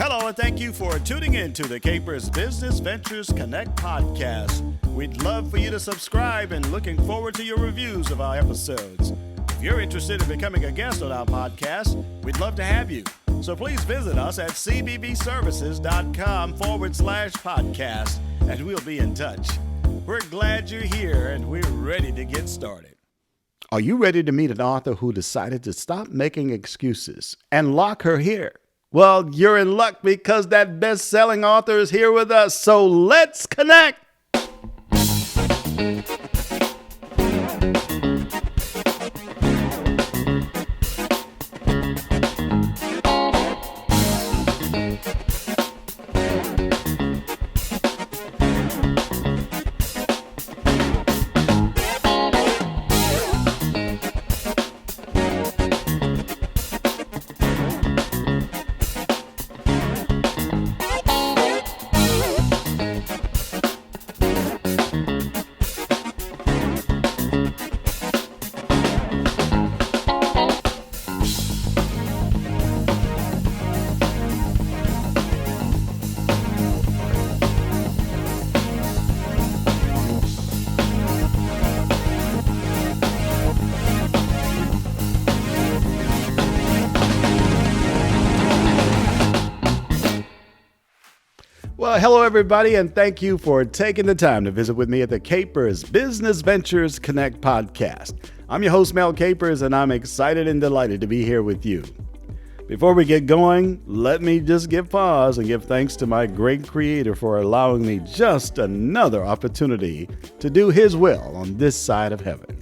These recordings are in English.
Hello, and thank you for tuning in to the Capers Business Ventures Connect podcast. We'd love for you to subscribe and looking forward to your reviews of our episodes. If you're interested in becoming a guest on our podcast, we'd love to have you. So please visit us at cbbservices.com/podcast, and we'll be in touch. We're glad you're here, and we're ready to get started. Are you ready to meet an author who decided to stop making excuses and lock her here? Well, you're in luck because that best-selling author is here with us, so let's connect. Well, hello, everybody, and thank you for taking the time to visit with me at the Capers Business Ventures Connect podcast. I'm your host, Mel Capers, and I'm excited and delighted to be here with you. Before we get going, let me just give pause and give thanks to my great creator for allowing me just another opportunity to do his will on this side of heaven.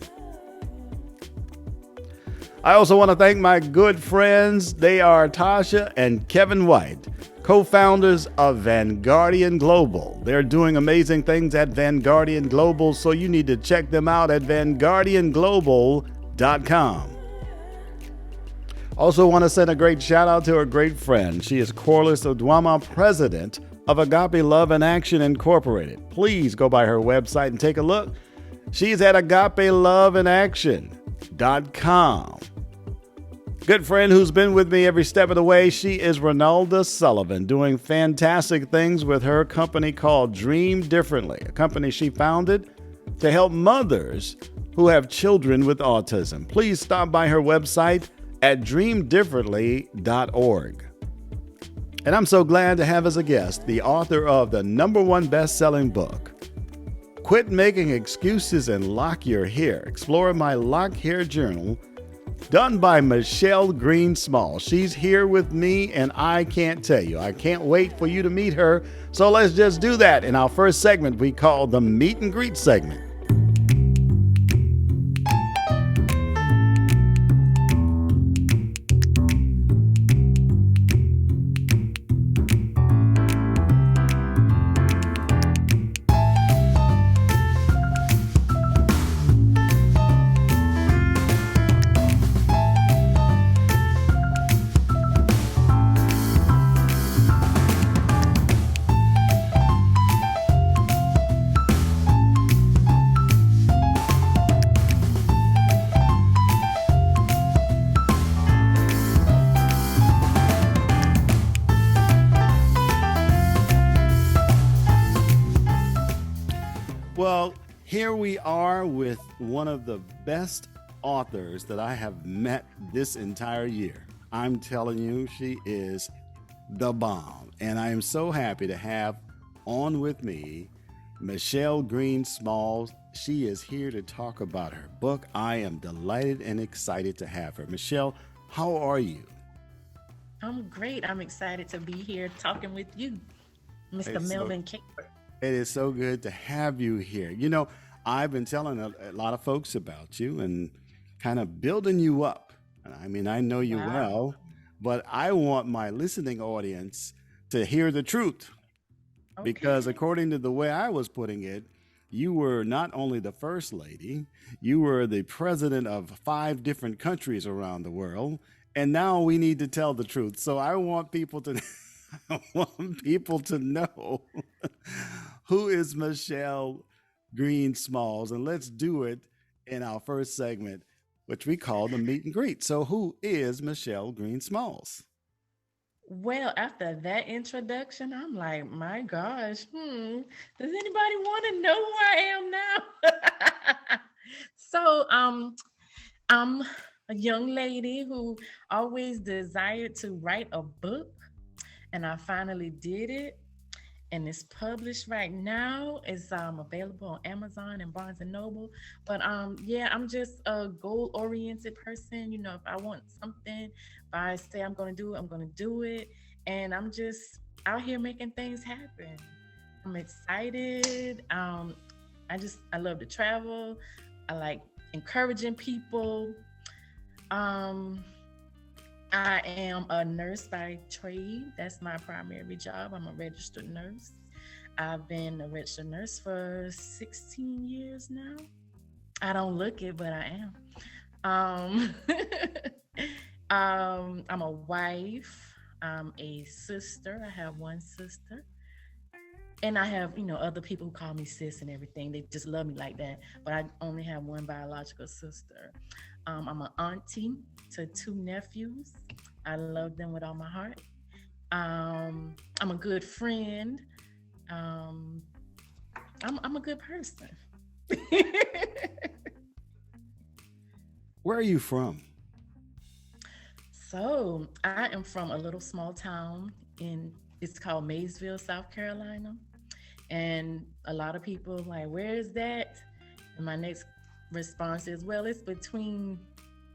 I also want to thank my good friends. They are Tasha and Kevin White, co-founders of Vanguardian Global. They're doing amazing things at Vanguardian Global, so you need to check them out at vanguardianglobal.com. Also want to send a great shout out to a great friend. She is Corliss Odwama, president of Agape Love in Action Incorporated. Please go by her website and take a look. She's at agapeloveinaction.com. Good friend who's been with me every step of the way. She is Ronalda Sullivan, doing fantastic things with her company called Dream Differently, a company she founded to help mothers who have children with autism. Please stop by her website at dreamdifferently.org. And I'm so glad to have as a guest the author of the #1 best-selling book, Quit Making Excuses and Lock Your Hair, Explore My Lock Hair Journal, done by Michelle Greene-Smalls. She's here with me, and I can't tell you, I can't wait for you to meet her. So let's just do that. In our first segment, we call the Meet and Greet segment. Well, here we are with one of the best authors that I have met this entire year. I'm telling you, she is the bomb. And I am so happy to have on with me Michelle Greene-Smalls. She is here to talk about her book. I am delighted and excited to have her. Michelle, how are you? I'm great. I'm excited to be here talking with you, Mr. Melvin Caper. It is so good to have you here. You know, I've been telling a lot of folks about you and kind of building you up. I mean, I know you well, but I want my listening audience to hear the truth. Okay. Because according to the way I was putting it, you were not only the first lady, you were the president of 5 different countries around the world. And now we need to tell the truth. So I want people to know who is Michelle Greene-Smalls, and let's do it in our first segment, which we call the meet and greet. So who is Michelle Greene-Smalls? Well, after that introduction, I'm like, my gosh, does anybody want to know who I am now? so, I'm a young lady who always desired to write a book, and I finally did it. And it's published right now. It's available on Amazon and Barnes and Noble. But yeah, I'm just a goal oriented person. You know, if I want something, if I say I'm going to do it, I'm going to do it. And I'm just out here making things happen. I'm excited. I love to travel. I like encouraging people. Um, I am a nurse by trade. That's my primary job. I'm a registered nurse. I've been a registered nurse for 16 years now. I don't look it, but I am. I'm a wife. I'm a sister. I have one sister. And I have, other people who call me sis and everything. They just love me like that. But I only have one biological sister. I'm an auntie to two nephews. I love them with all my heart. I'm a good friend. Um, I'm a good person. Where are you from? So I am from a little small town in it's called Maysville, South Carolina. And a lot of people like, where is that? And my next response is, well, it's between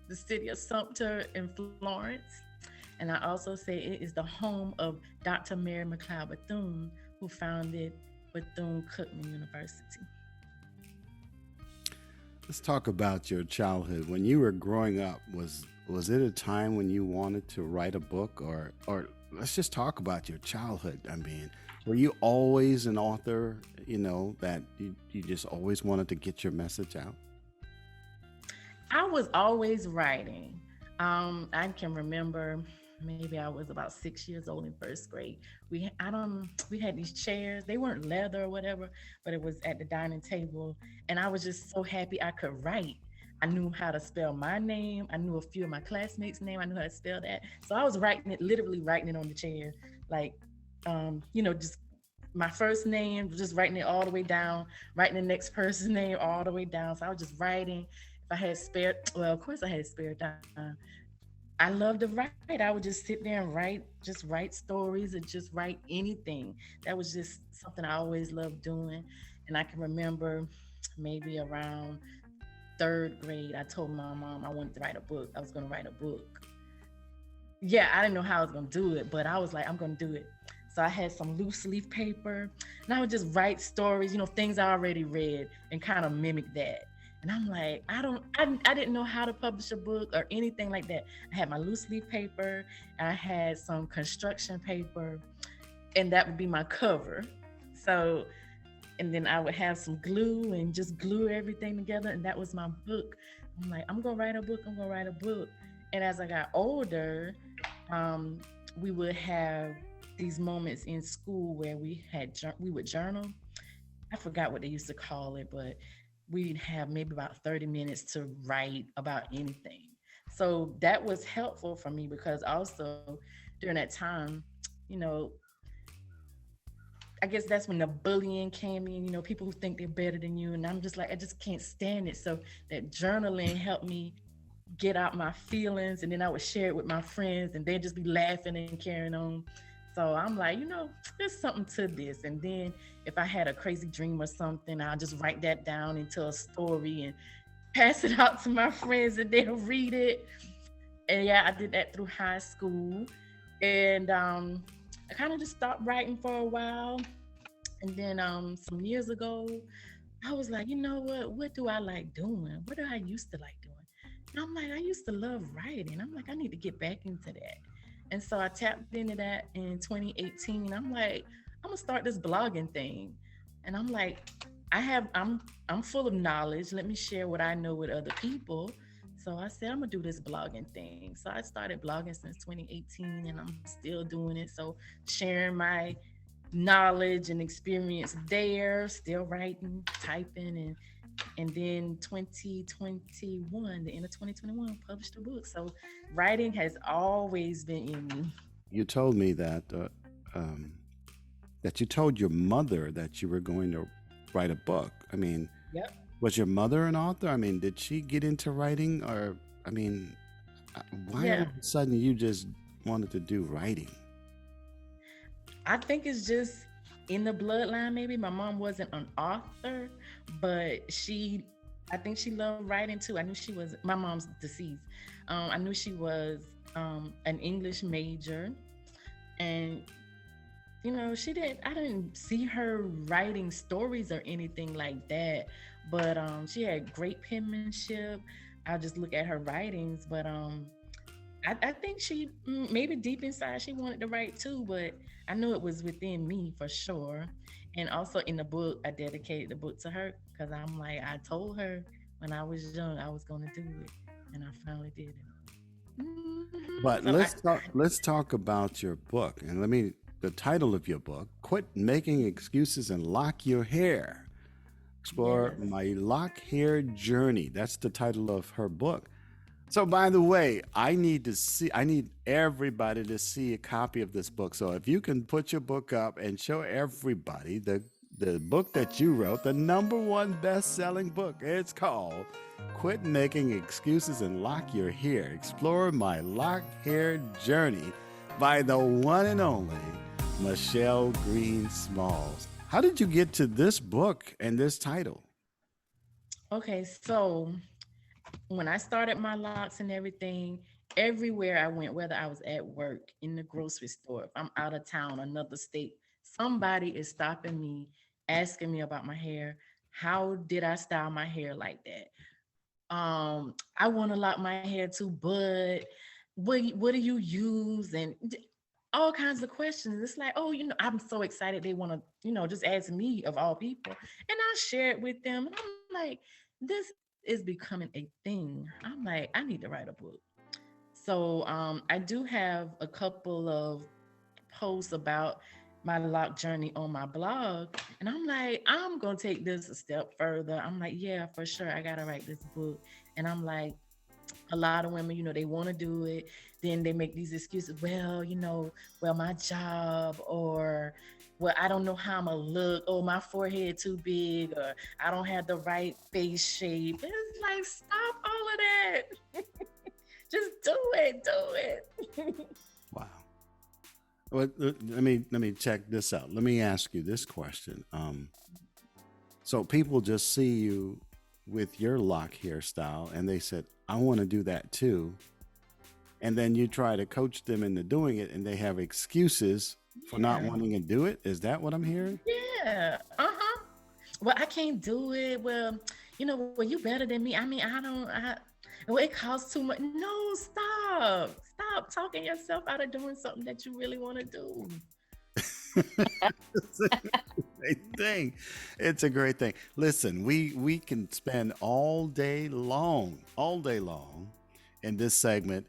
the city of Sumter and Florence. And I also say it is the home of Dr. Mary McLeod Bethune, who founded Bethune Cookman University. Let's talk about your childhood. When you were growing up, was it a time when you wanted to write a book, or let's just talk about your childhood? I mean, were you always an author, that you just always wanted to get your message out? I was always writing. I can remember maybe I was about 6 years old in first grade. We had these chairs. They weren't leather or whatever, but it was at the dining table, and I was just so happy I could write. I knew how to spell my name. I knew a few of my classmates' name. I knew how to spell that. So I was writing it, literally writing it on the chair, like, just my first name, just writing it all the way down, writing the next person's name all the way down. So I was just writing. If I had spare, well, of course I had spare time. I love to write. I would just sit there and just write stories and just write anything. That was just something I always loved doing. And I can remember maybe around third grade, I told my mom I wanted to write a book. I was going to write a book. Yeah, I didn't know how I was going to do it, but I was like, I'm going to do it. So I had some loose leaf paper and I would just write stories, things I already read and kind of mimic that. And I'm like, I didn't know how to publish a book or anything like that. I had my loose leaf paper, and I had some construction paper, and that would be my cover. So, and then I would have some glue and just glue everything together, and that was my book. I'm like, I'm gonna write a book. I'm gonna write a book. And as I got older, we would have these moments in school where we would journal. I forgot what they used to call it, but we'd have maybe about 30 minutes to write about anything. So that was helpful for me because also during that time, you know, I guess that's when the bullying came in, people who think they're better than you. And I'm just like, I just can't stand it. So that journaling helped me get out my feelings, and then I would share it with my friends and they'd just be laughing and carrying on. So I'm like, there's something to this. And then if I had a crazy dream or something, I'll just write that down into a story and pass it out to my friends and they'll read it. And yeah, I did that through high school. And I kind of just stopped writing for a while. And then some years ago, I was like, you know what? What do I like doing? What do I used to like doing? And I'm like, I used to love writing. I'm like, I need to get back into that. And so I tapped into that in 2018. I'm like, I'm gonna start this blogging thing. And I'm like, I'm full of knowledge. Let me share what I know with other people. So I said, I'm gonna do this blogging thing. So I started blogging since 2018 and I'm still doing it. So sharing my knowledge and experience there, still writing, typing, and then 2021, the end of 2021, published a book. So writing has always been in me. you told me um, that you told your mother that you were going to write a book. I mean, Yep. was your mother an author? I mean, did she get into writing, or I mean, why all Yeah. of a sudden you just wanted to do writing? I think it's just in the bloodline, maybe. My mom wasn't an author, but I think she loved writing too. I knew she was, my mom's deceased. I knew she was an English major. And, I didn't see her writing stories or anything like that, but she had great penmanship. I'll just look at her writings, but I think she maybe deep inside she wanted to write too, but I knew it was within me for sure. And also in the book, I dedicated the book to her because I'm like, I told her when I was young I was going to do it, and I finally did it. But So I, let's talk about your book, and let me the title of your book: "Quit Making Excuses and Lock Your Hair." Explore yes, my lock hair journey. That's the title of her book. So, by the way, I need everybody to see a copy of this book. So, if you can put your book up and show everybody the book that you wrote, the number one best-selling book. It's called "Quit Making Excuses and Lock Your Hair: Explore My Lock Hair Journey" by the one and only Michelle Greene-Smalls. How did you get to this book and this title? okay. So when I started my locks and everything, everywhere I went, whether I was at work, in the grocery store, if I'm out of town, another state, somebody is stopping me, asking me about my hair. How did I style my hair like that? I want to lock my hair too, but what do you use? And all kinds of questions. It's like, oh, I'm so excited they want to, just ask me of all people. And I share it with them. And I'm like, this is becoming a thing. I'm like, I need to write a book. So I do have a couple of posts about my lock journey on my blog. And I'm like, I'm going to take this a step further. I'm like, yeah, for sure. I got to write this book. And I'm like, a lot of women, they want to do it. Then they make these excuses. Well, well, my job, or well, I don't know how I'm gonna look. Oh, my forehead too big, or I don't have the right face shape. It's like, stop all of that. Just do it. Do it. Wow. Well, let me check this out. Let me ask you this question. So people just see you with your lock hairstyle, and they said, "I want to do that too." And then you try to coach them into doing it, and they have excuses for not Yeah. wanting to do it. Is that what I'm hearing? Yeah. Uh-huh. Well, I can't do it. Well, well, you better than me. I mean, well, it costs too much. No, stop. Stop talking yourself out of doing something that you really want to do. It's a great thing. It's a great thing. Listen, we can spend all day long in this segment,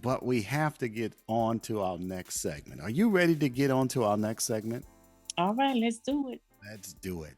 but we have to get on to our next segment. Are you ready to get on to our next segment? All right, let's do it. Let's do it.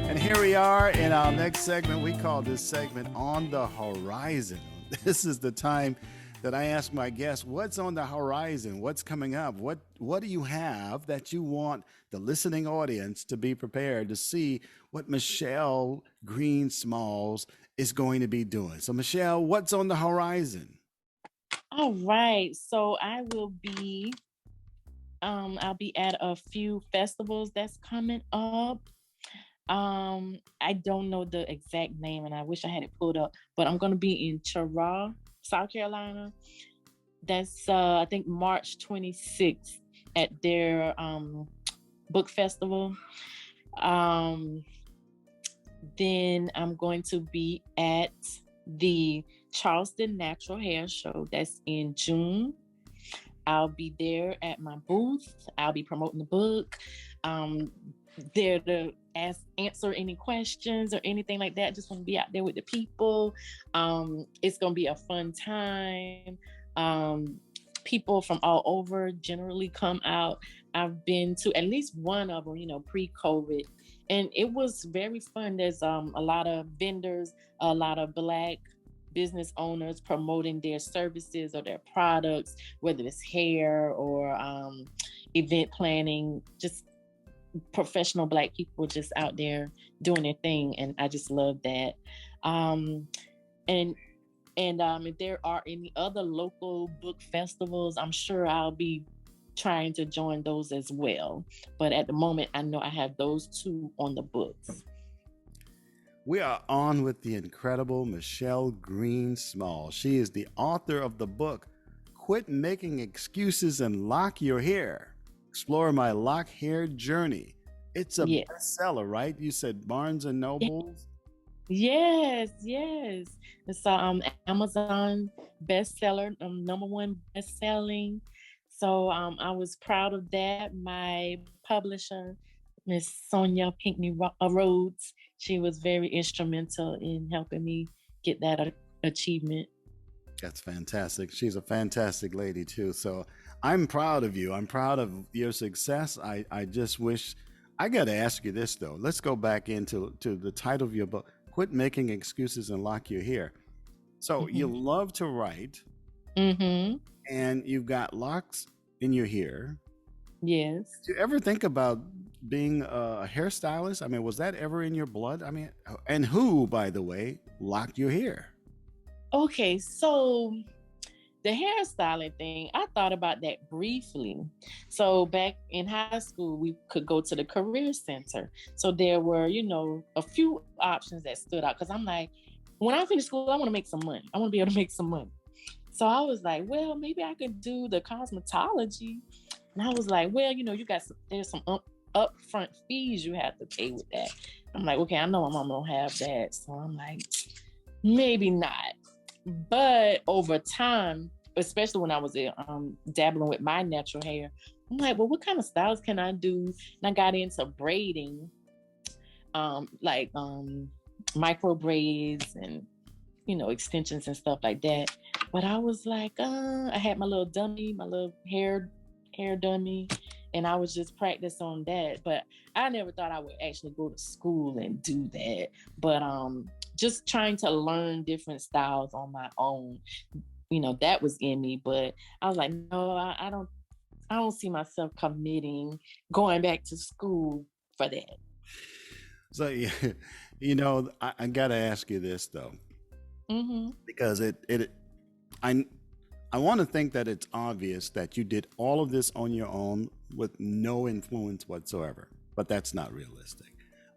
And here we are in our next segment. We call this segment On the Horizon. This is the time that I ask my guests, what's on the horizon? What's coming up? What do you have that you want the listening audience to be prepared to see what Michelle Greene-Smalls is going to be doing? So Michelle, what's on the horizon? All right. So I'll be at a few festivals that's coming up. I don't know the exact name, and I wish I had it pulled up, but I'm gonna be in Cheraw, South Carolina. That's I think March 26th at their book festival. Um, then I'm going to be at the Charleston Natural Hair Show. That's in June. I'll be there at my booth. I'll be promoting the book. There to answer any questions or anything like that. Just want to be out there with the people. It's going to be a fun time. People from all over generally come out. I've been to at least one of them, pre-COVID, and it was very fun. There's a lot of vendors, a lot of Black business owners promoting their services or their products, whether it's hair or event planning, just professional Black people just out there doing their thing. And I just love that. And if there are any other local book festivals, I'm sure I'll be trying to join those as well. But at the moment, I know I have those two on the books. We are on with the incredible Michelle Greene-Smalls. She is the author of the book, Quit Making Excuses and Lock Your Hair. Explore my lock hair journey. It's a bestseller, right? You said Barnes and Nobles? Yes. It's Amazon bestseller, #1 best-selling. So I was proud of that. My publisher, Miss Sonia Pinckney Rhodes, she was very instrumental in helping me get that achievement. That's fantastic. She's a fantastic lady too. So I'm proud of you. I'm proud of your success. I just wish I got to ask you this though. Let's go back into the title of your book, Quit Making Excuses and Lock Your Hair. So you love to write, and you've got locks in your hair. Yes. Did you ever think about being a hairstylist? I mean, was that ever in your blood? I mean, and who, by the way, locked your hair? Okay, so the hairstyling thing, I thought about that briefly. So back in high school, we could go to the career center. So there were, a few options that stood out because I'm like, when I finish school, I want to make some money. I want to be able to make some money. So I was like, well, maybe I could do the cosmetology. And I was like, well, there's some upfront fees you have to pay with that. I'm like, okay, I know my mom don't have that. So I'm like, maybe not. But over time, especially when I was dabbling with my natural hair, I'm like, well, what kind of styles can I do? And I got into braiding, micro braids and, extensions and stuff like that. But I was like, I had my little dummy, my little hair dummy, and I was just practice on that. But I never thought I would actually go to school and do that. But just trying to learn different styles on my own, that was in me. But I was like, no, I don't see myself committing going back to school for that. So, I got to ask you this though, because I want to think that it's obvious that you did all of this on your own with no influence whatsoever, but that's not realistic.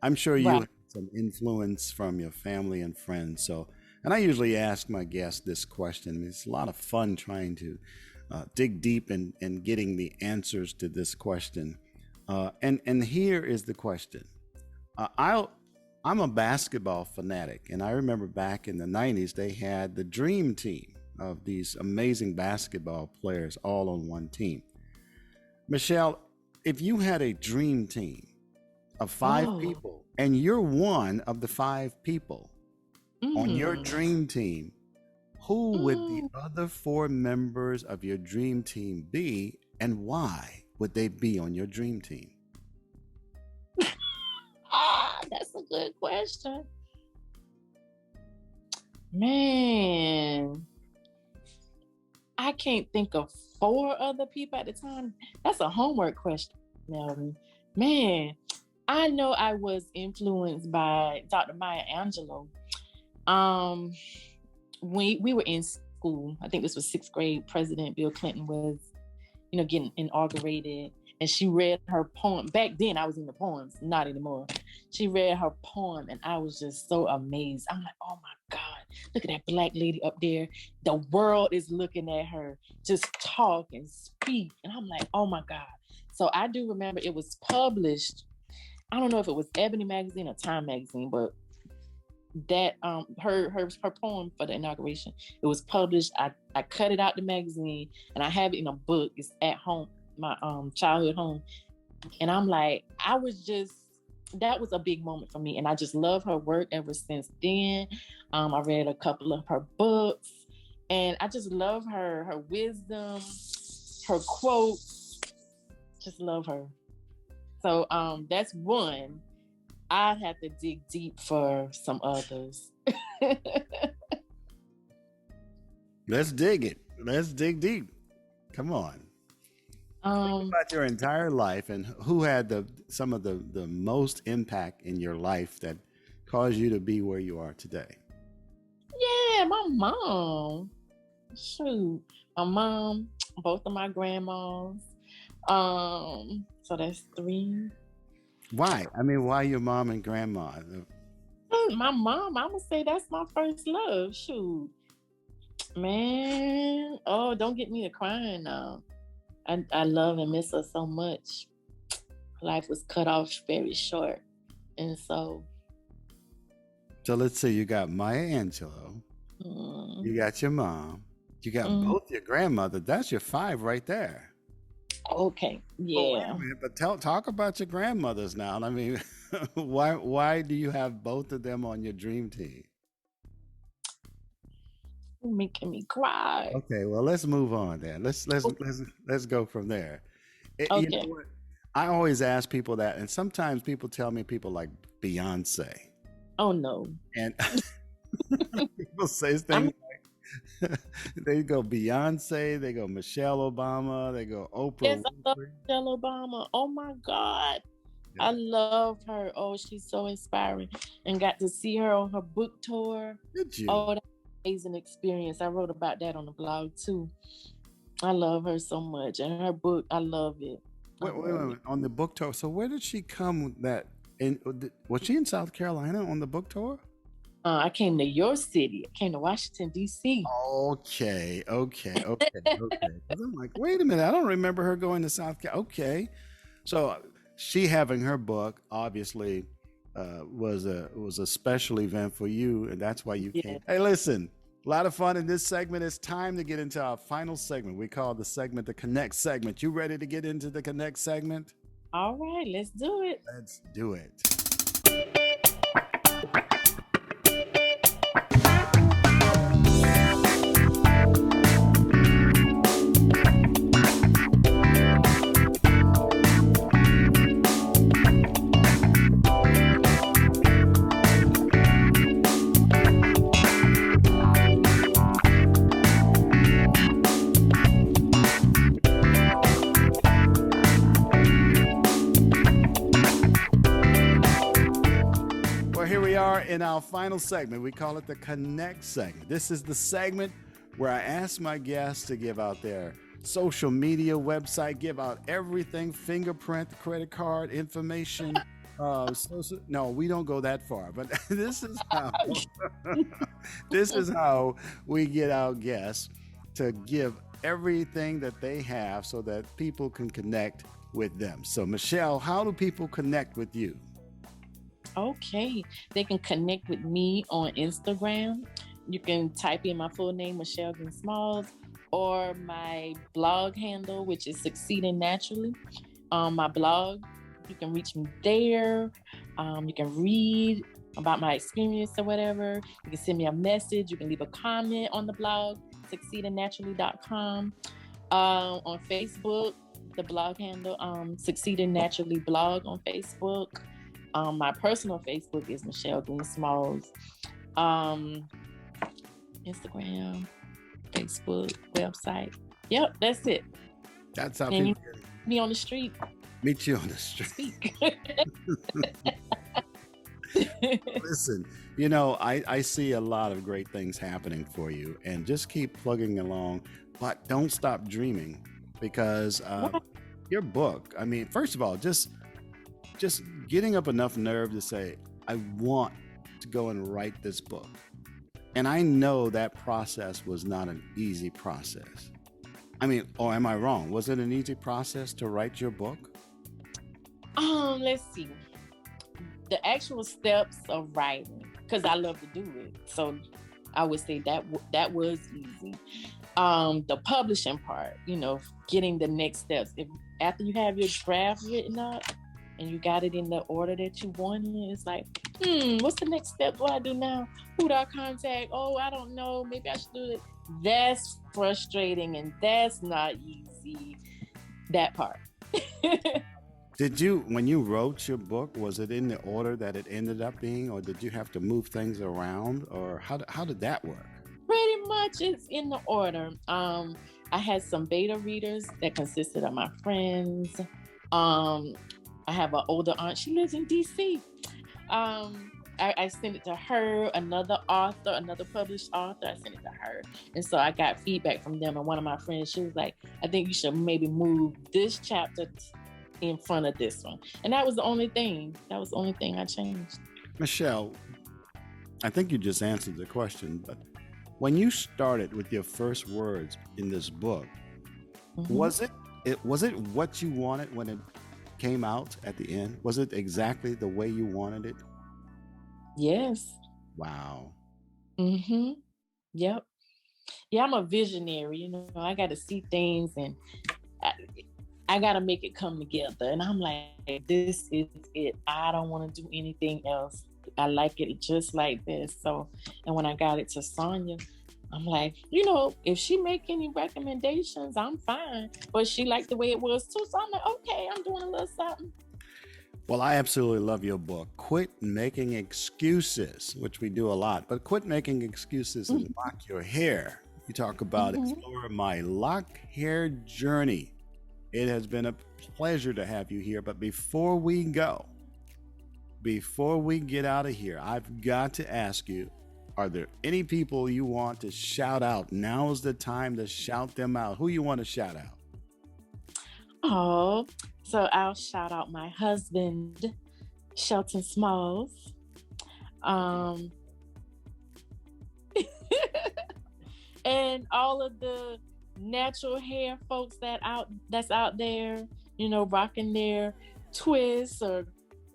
I'm sure you had some influence from your family and friends. So, and I usually ask my guests this question. It's a lot of fun trying to dig deep and getting the answers to this question. And here is the question. I'm a basketball fanatic, and I remember back in the 90s, they had the dream team of these amazing basketball players all on one team. Michelle, if you had a dream team of 5 people and you're one of the 5 people on your dream team, who would the other 4 members of your dream team be, and why would they be on your dream team? That's a good question. Man, I can't think of 4 other people at the time. That's a homework question, Melvin. Man, I know I was influenced by Dr. Maya Angelou. We were in school. I think this was 6th grade. President Bill Clinton was, getting inaugurated, and she read her poem. Back then, I was in the poems, not anymore. She read her poem, and I was just so amazed. I'm like, oh my God, look at that Black lady up there. The world is looking at her, just talk and speak. And I'm like, oh my God. So I do remember it was published. I don't know if it was Ebony magazine or Time magazine, but that her poem for the inauguration. It was published. I cut it out the magazine and I have it in a book. It's at home, my childhood home. And I'm like, that was a big moment for me. And I just love her work ever since then. I read a couple of her books and I just love her wisdom, her quotes, just love her. So that's one. I'd have to dig deep for some others. Let's dig it. Let's dig deep. Come on. Think about your entire life and who had some of the most impact in your life that caused you to be where you are today. Yeah, my mom. Shoot, my mom, both of my grandmas. So that's 3. Why? I mean, why your mom and grandma? My mom, I'm gonna say that's my first love. Shoot, man. Oh, don't get me to crying now. I love and miss her so much. Life was cut off very short, and so. So let's see. You got Maya Angelou. You got your mom. You got both your grandmother. That's your 5 right there. Okay, yeah. But talk about your grandmothers now. I mean, why do you have both of them on your dream team? You're making me cry. Okay, well, let's move on then. Let's go from there. Okay. You know what? I always ask people that, and sometimes people tell me people like Beyonce. Oh no. And people say things like they go Beyonce, they go Michelle Obama, they go Oprah. Yes, I love Michelle Obama. Oh my God. Yeah. I love her. Oh, she's so inspiring. And got to see her on her book tour. Did you? Oh, that's an amazing experience. I wrote about that on the blog too. I love her so much. And her book, I love it. Wait, on the book tour. So where did she come was she in South Carolina on the book tour? I came to your city. I came to Washington, D.C. Okay. I'm like, wait a minute. I don't remember her going to South Carolina. Okay. So she having her book obviously was a special event for you, and that's why you came. Hey, listen, a lot of fun in this segment. It's time to get into our final segment. We call the segment the Connect segment. You ready to get into the Connect segment? All right, let's do it. Let's do it. In our final segment, we call it the Connect segment. This is the segment where I ask my guests to give out their social media website, give out everything, fingerprint, credit card information. No, we don't go that far, but this is how we get our guests to give everything that they have so that people can connect with them. So Michelle, how do people connect with you? Okay, they can connect with me on Instagram. You can type in my full name, Michelle Greene-Smalls, or my blog handle, which is Succeeding Naturally. My blog, you can reach me there. You can read about my experience or whatever. You can send me a message. You can leave a comment on the blog, succeedingnaturally.com. On Facebook, the blog handle, Succeeding Naturally blog on Facebook. My personal Facebook is Michelle Greene-Smalls. Instagram, Facebook, website. Yep, that's it. That's how people meet me on the street. Meet you on the street. Listen, I see a lot of great things happening for you, and just keep plugging along, but don't stop dreaming, because your book, I mean, first of all, just getting up enough nerve to say, I want to go and write this book. And I know that process was not an easy process. I mean, or am I wrong? Was it an easy process to write your book? Let's see. The actual steps of writing. because I love to do it. So I would say that was easy. The publishing part, getting the next steps. If after you have your draft written up and you got it in the order that you wanted, it's like, what's the next step? What do I do now? Who do I contact? Oh, I don't know. Maybe I should do it. That's frustrating and that's not easy. That part. When you wrote your book, was it in the order that it ended up being, or did you have to move things around, or how did that work? Pretty much it's in the order. I had some beta readers that consisted of my friends. I have an older aunt. She lives in DC. I sent it to her, another published author. I sent it to her. And so I got feedback from them. And one of my friends, she was like, I think you should maybe move this chapter in front of this one. And that was the only thing. I changed. Michelle, I think you just answered the question, but when you started with your first words in this book, was it what you wanted when it came out at the end? Was it exactly the way you wanted it? Yes. Wow. Yep. Yeah, I'm a visionary. I got to see things and I got to make it come together. And I'm like, this is it. I don't want to do anything else. I like it just like this. So, and when I got it to Sonia, I'm like, if she make any recommendations, I'm fine. But she liked the way it was too. So I'm like, okay, I'm doing a little something. Well, I absolutely love your book. Quit making excuses, which we do a lot, but quit making excuses and lock your hair. You talk about explore my lock hair journey. It has been a pleasure to have you here. But before we get out of here, I've got to ask you, are there any people you want to shout out? Now is the time to shout them out. Who you want to shout out? Oh, so I'll shout out my husband, Shelton Smalls. And all of the natural hair folks that's out there, rocking their twists or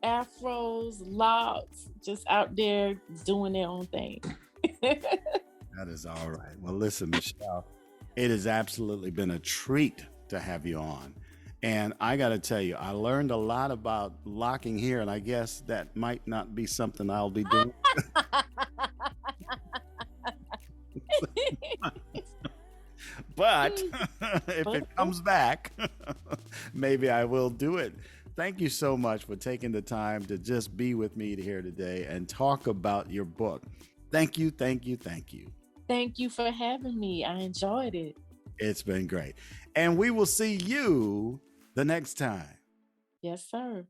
afros, locks, just out there doing their own thing. That is all right. Well, listen, Michelle, it has absolutely been a treat to have you on. And I got to tell you, I learned a lot about locking hair, and I guess that might not be something I'll be doing. But if it comes back, maybe I will do it. Thank you so much for taking the time to just be with me here today and talk about your book. Thank you, thank you, thank you. Thank you for having me. I enjoyed it. It's been great. And we will see you the next time. Yes, sir.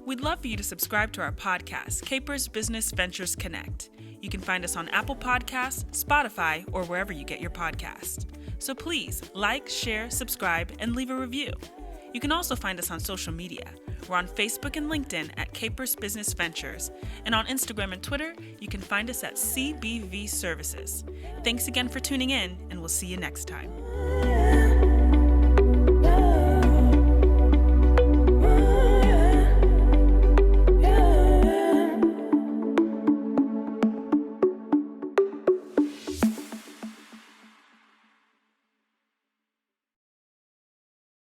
We'd love for you to subscribe to our podcast, Capers Business Ventures Connect. You can find us on Apple Podcasts, Spotify, or wherever you get your podcasts. So please like, share, subscribe, and leave a review. You can also find us on social media. We're on Facebook and LinkedIn at Capers Business Ventures. And on Instagram and Twitter, you can find us at CBV Services. Thanks again for tuning in, and we'll see you next time.